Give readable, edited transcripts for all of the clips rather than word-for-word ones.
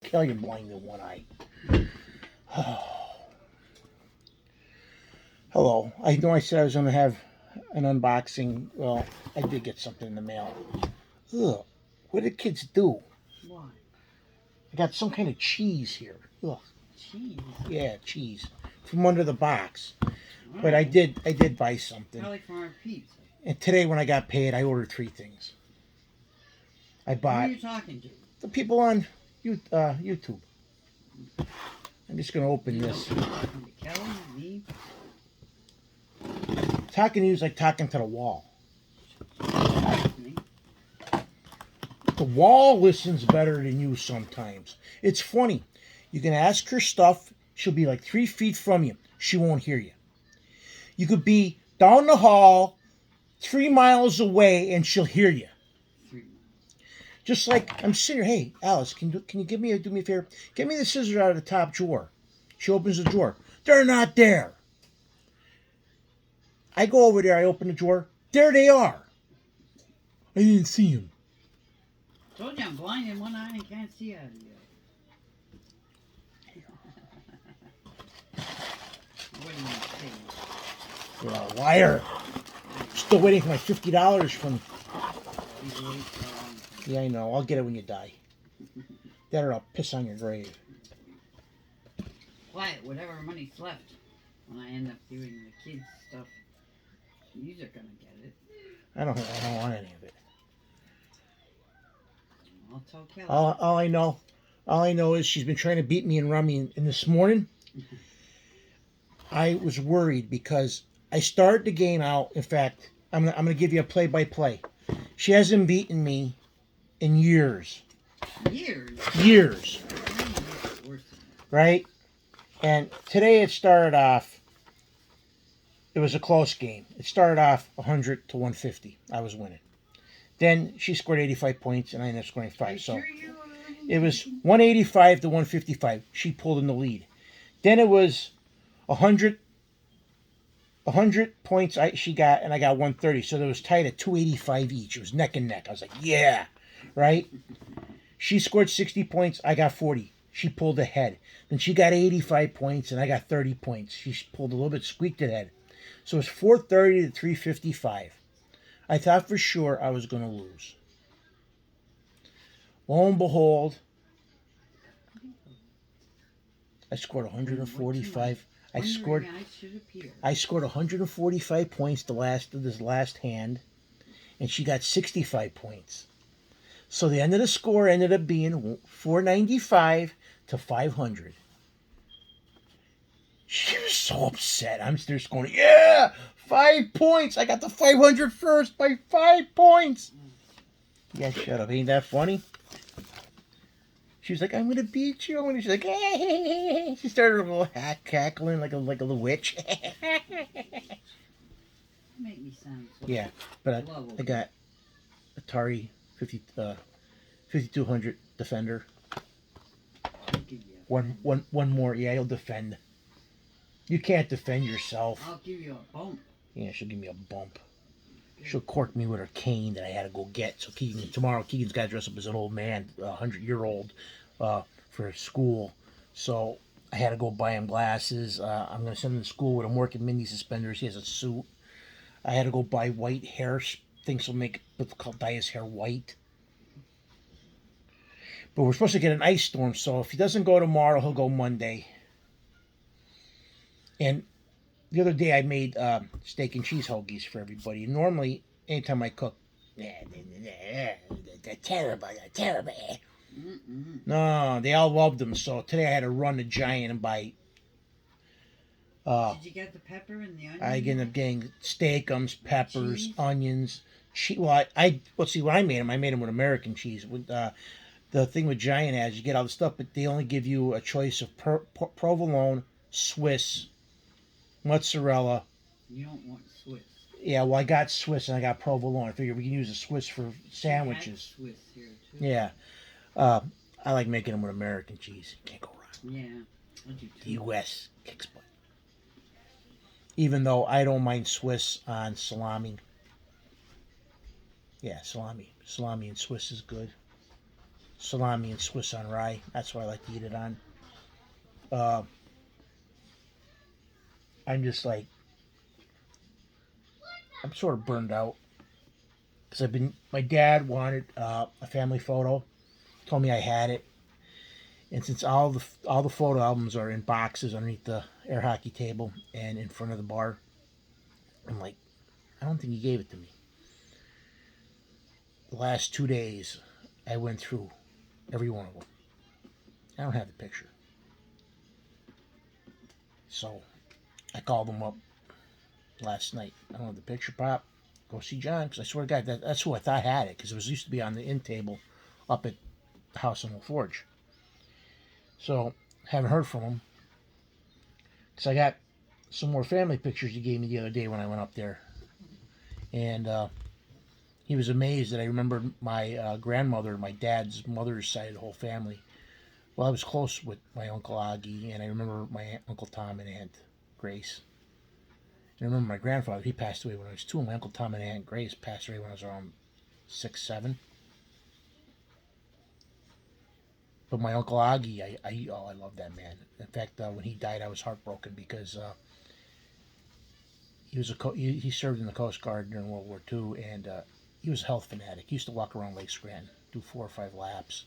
Kill you blind in one eye. Hello. I know I said I was going to have an unboxing. Well, I did get something in the mail. Ugh. What did kids do? Why? I got some kind of cheese here. Ugh. Cheese? Yeah, cheese. From under the box. Oh. But I did buy something. Probably from our pizza. And today when I got paid, I ordered 3 things. I Who bought are you talking to? the people on YouTube. I'm just going to open this. Talking to Kelly, me? Talking to you is like talking to the wall. Me? The wall listens better than you sometimes. It's funny. You can ask her stuff. She'll be like 3 feet from you. She won't hear you. You could be down the hall 3 miles away and she'll hear you. 3 miles. Just like I'm sitting here. Hey, Alice, can you do me a favor? Get me the scissors out of the top drawer. She opens the drawer. They're not there. I go over there. I open the drawer. There they are. I didn't see them. Told you I'm blind in one eye and can't see out of the other. What do you think? You're a liar. Still waiting for my $50 from. He's waiting for a long time. Yeah, I know. I'll get it when you die. That or I'll piss on your grave. Quiet, whatever money's left. When I end up doing the kids' stuff, you're gonna get it. I don't want any of it. I'll tell Kelly. All I know is she's been trying to beat me in rummy. And this morning, I was worried because I started the game out. In fact, I'm gonna give you a play-by-play. She hasn't beaten me in years. Years? Years. Worse than that. Right? And today it started off. It was a close game. It started off 100 to 150. I was winning. Then she scored 85 points, and I ended up scoring 5. So it was 185 to 155. She pulled in the lead. Then it was 100 points she got, and I got 130. So it was tied at 285 each. It was neck and neck. I was like, yeah, right? She scored 60 points. I got 40. She pulled ahead. Then she got 85 points, and I got 30 points. She pulled a little bit, squeaked ahead. So it's 430 to 355. I thought for sure I was going to lose. Lo and behold, I scored 145. I scored 145 points this last hand, and she got 65 points. So the end of the score ended up being 495 to 500. She was so upset. I'm just going, yeah, 5 points. I got the 500 first by 5 points. Yeah, shut up. Ain't that funny? She was like, I'm going to beat you. And she's like, hey. She started a little cackling like a little witch. Make me sound so Yeah, but I got Atari 5200 Defender. One more. Yeah, he'll defend. You can't defend yourself. I'll give you a bump. Yeah, she'll give me a bump. She'll cork me with her cane that I had to go get. So tomorrow Keegan's got to dress up as an old man, 100-year-old, for school. So I had to go buy him glasses. I'm going to send him to school with him working mini suspenders. He has a suit. I had to go buy white hair things to dye his hair white. But we're supposed to get an ice storm, so if he doesn't go tomorrow, he'll go Monday. And the other day I made steak and cheese hoagies for everybody. And normally, anytime I cook, they're terrible. Mm-mm. No, they all loved them. So today I had to run to Giant and buy. Did you get the pepper and the onion? I ended up getting steakums, peppers, cheese? onions, cheese. Well, let's see what I made them. I made them with American cheese. With the thing with Giant is you get all the stuff, but they only give you a choice of provolone, Swiss, mozzarella. You don't want Swiss. Yeah, well, I got Swiss and I got provolone. I figured we can use the Swiss for sandwiches. Swiss here too. Yeah. I like making them with American cheese. Can't go wrong. Yeah, I do too. The U.S. kicks butt. Even though I don't mind Swiss on salami. Yeah, salami. Salami and Swiss is good. salami and Swiss on rye. That's what I like to eat it on. Uh, I'm just like, I'm sort of burned out because my dad wanted a family photo, told me I had it, and since all the photo albums are in boxes underneath the air hockey table and in front of the bar, I'm like, I don't think he gave it to me. The last 2 days, I went through every one of them. I don't have the picture, so I called him up last night. I don't have the picture, Pop. Go see John, because I swear to God, that's who I thought had it, because it was used to be on the end table up at the house on the Forge. So, haven't heard from him, because I got some more family pictures he gave me the other day when I went up there. And he was amazed that I remembered my grandmother, my dad's mother's side of the whole family. Well, I was close with my Uncle Augie, and I remember my Uncle Tom and Aunt Grace. I remember my grandfather, he passed away when I was 2, and my Uncle Tom and Aunt Grace passed away when I was around 6, 7. But my Uncle Augie, I love that man. In fact, when he died, I was heartbroken because he served in the Coast Guard during World War II, and he was a health fanatic. He used to walk around Lake Scranton, do 4 or 5 laps.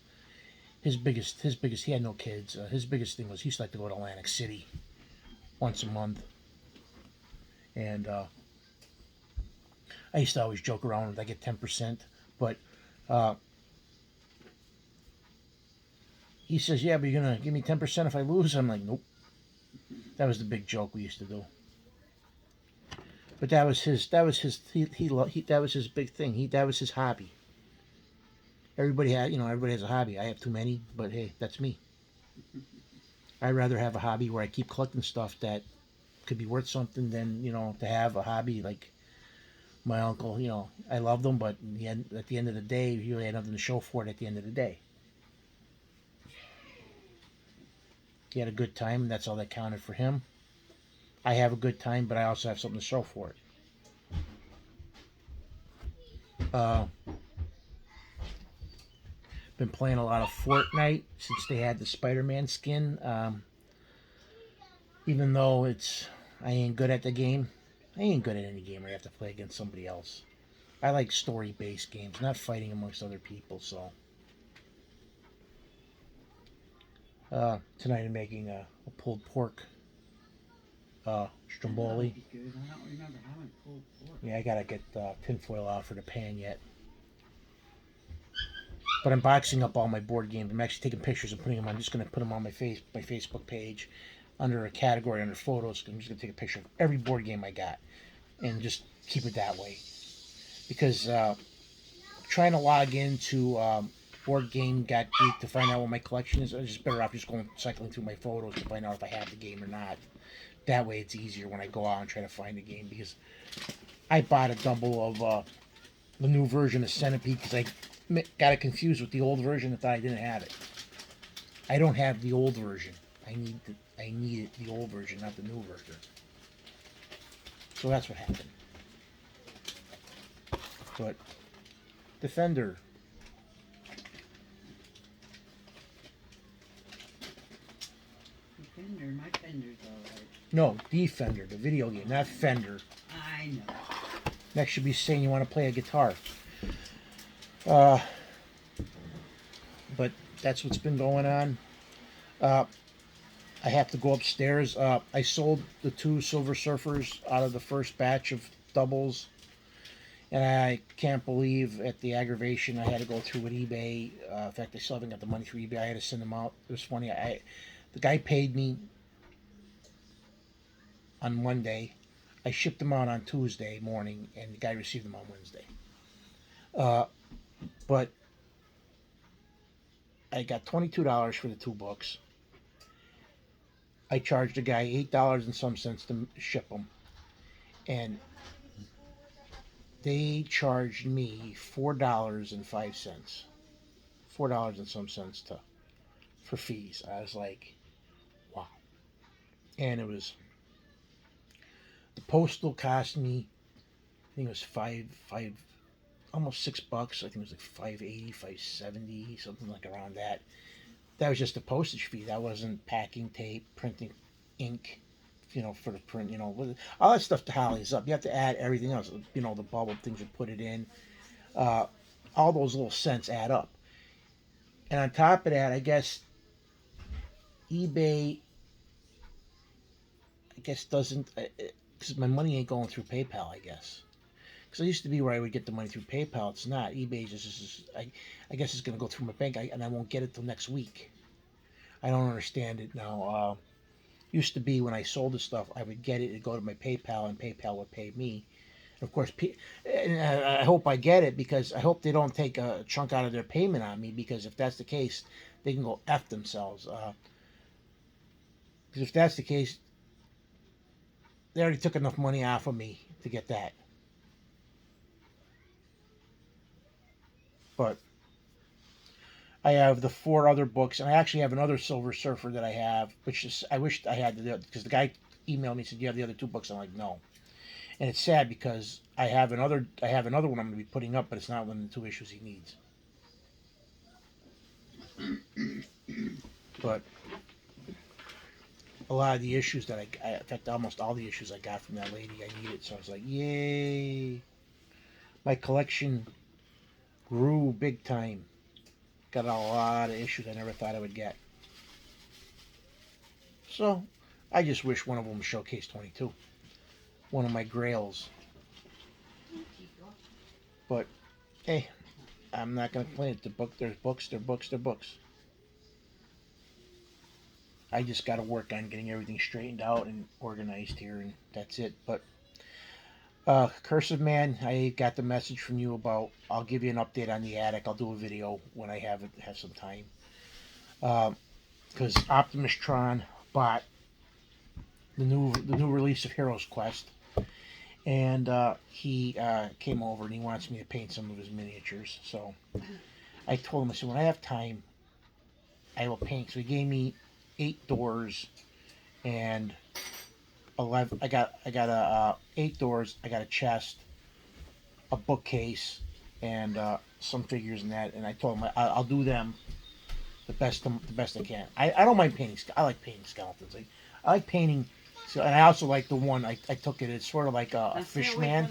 His biggest, he had no kids. His biggest thing was he used to like to go to Atlantic City once a month, and I used to always joke around with I get 10%, but uh, he says, "Yeah, but you're gonna give me 10% if I lose." I'm like, "Nope." That was the big joke we used to do. But that was his big thing. That was his hobby. Everybody has a hobby. I have too many, but hey, that's me. I'd rather have a hobby where I keep collecting stuff that could be worth something than to have a hobby like my uncle. I love them, but at the end of the day, you really had nothing to show for it. At the end of the day, he had a good time, and that's all that counted for him. I have a good time, but I also have something to show for it. Uh, been playing a lot of Fortnite since they had the Spider-Man skin. Even though I ain't good at the game. I ain't good at any game where I have to play against somebody else. I like story-based games, not fighting amongst other people. So tonight I'm making a pulled pork stromboli. That'd be good. I don't remember having pulled pork. Yeah, I gotta get tinfoil out for the pan yet. But I'm boxing up all my board games. I'm actually taking pictures and putting them on. I'm just gonna put them on my Facebook page under a category under photos. I'm just gonna take a picture of every board game I got and just keep it that way. Because trying to log into Board Game Got Geek to find out what my collection is, I'm just better off just going cycling through my photos to find out if I have the game or not. That way it's easier when I go out and try to find the game, because I bought a double of the new version of Centipede because I got it confused with the old version and thought I didn't have it. I don't have the old version. I needed the old version, not the new version. So that's what happened. But Defender. Fender, my Fender's alright. No, Defender, the video game, not Fender. I know. Next you'll be saying you want to play a guitar. But that's what's been going on. I have to go upstairs. I sold the 2 Silver Surfers out of the first batch of doubles. And I can't believe at the aggravation I had to go through with eBay. In fact, I still haven't got the money through eBay. I had to send them out. It was funny. The guy paid me on Monday. I shipped them out on Tuesday morning, and the guy received them on Wednesday. But I got $22 for the 2 books. I charged the guy $8 and some cents to ship them, and they charged me $4.05. $4 and some cents for fees. I was like, wow. And the postal cost me, I think it was almost $6. I think it was like 580, 570, something like around that. That was just the postage fee. That wasn't packing tape, printing ink, for the print. All that stuff tallies up. You have to add everything else. The bubble things you put it in. Uh, all those little cents add up. And on top of that, I guess eBay, doesn't, because my money ain't going through PayPal. I guess because it used to be where I would get the money through PayPal. It's not. eBay I guess it's going to go through my bank, and I won't get it till next week. I don't understand it now. Used to be when I sold the stuff, I would get it, it'd go to my PayPal, and PayPal would pay me. And of course, and I hope I get it, because I hope they don't take a chunk out of their payment on me, because if that's the case, they can go F themselves. Because if that's the case, they already took enough money off of me to get that. But I have the 4 other books, and I actually have another Silver Surfer that I have, which is, I wish I had because the guy emailed me and said, "You have the other 2 books?" I'm like, "No." And it's sad because I have another one I'm going to be putting up, but it's not one of the 2 issues he needs. But a lot of the issues that in fact, almost all the issues I got from that lady, I needed. So I was like, yay! My collection grew big time. Got a lot of issues I never thought I would get. So I just wish one of them was Showcase 22. One of my grails. But hey, I'm not going to complain. There's books, they're books, they're books. I just got to work on getting everything straightened out and organized here, and that's it. But Cursive Man, I got the message from you about. I'll give you an update on the attic. I'll do a video when I have some time. Because Optimus Tron bought the new release of Heroes Quest, and he came over and he wants me to paint some of his miniatures. So I told him, I said, when I have time, I will paint. So he gave me 8 doors and 11. I got 8 doors. I got a chest, a bookcase, and some figures in that. And I told him I'll do them the best I can. I don't mind painting. I like painting skeletons. I like painting. So, and I also like the one I took it. It's sort of like a fish man.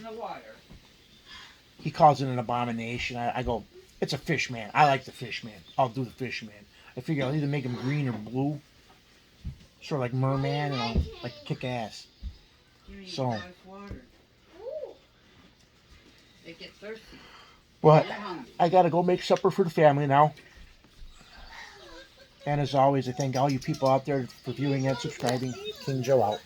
He calls it an abomination. I go, it's a fish man. I like the fish man. I'll do the fish man. I figure I'll either make him green or blue, sort of like merman, and I'll like kick ass. So, they get thirsty. But I gotta go make supper for the family now. And as always, I thank all you people out there for viewing and subscribing. King Joe out.